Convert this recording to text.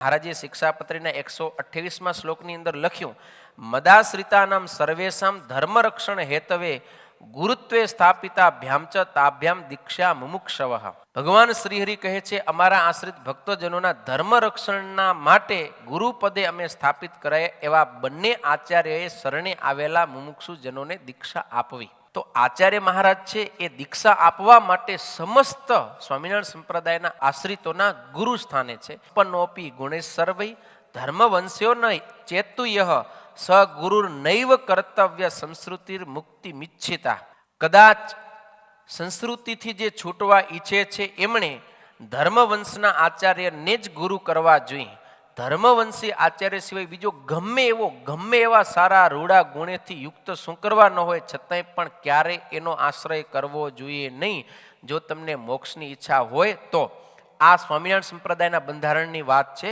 મહારાજે શિક્ષાપત્રીના 128માં શ્લોકની અંદર લખ્યું, મદાશ્રિતાનામ સર્વેશામ ધર્મરક્ષણ હેતવે ગુરુત્વે સ્થાપિતા ભ્યામ ચ તાભ્યામ દીક્ષા મુમુક્ષવ. ભગવાન શ્રીહરિ કહે છે, અમારા આશ્રિત ભક્તજનોના ધર્મરક્ષણના માટે ગુરુપદે અમે સ્થાપિત કરાય એવા બંને આચાર્યએ શરણે આવેલા મુમુક્ષુ જનોને દીક્ષા આપવી. તો આચાર્ય મહારાજ છે એ દીક્ષા આપવા માટે સમસ્ત સ્વામિનારાયણ સંપ્રદાયના આશ્રિતોના ગુરુ સ્થાને છે. પનોપી ગુણેશ સર્વૈ ધર્મવંશ્યો ન ચેતુયઃ સ ગુરુ નૈવ કર્તવ્ય સંસ્કૃતિર મુક્તિ મિચ્છિતા. કદાચ સંસ્કૃતિથી જે છૂટવા ઈચ્છે છે એમણે ધર્મવંશના આચાર્યને જ ગુરુ કરવા જોઈએ. ધર્મવંશી આચાર્ય સિવાય બીજો ગમે એવા સારા રૂડા ગુણેથી યુક્ત શું કરવા ન હોય છતાંય પણ ક્યારેય એનો આશ્રય કરવો જોઈએ નહીં. જો તમને મોક્ષની ઈચ્છા હોય તો આ સ્વામિનારાયણ સંપ્રદાયના બંધારણની વાત છે.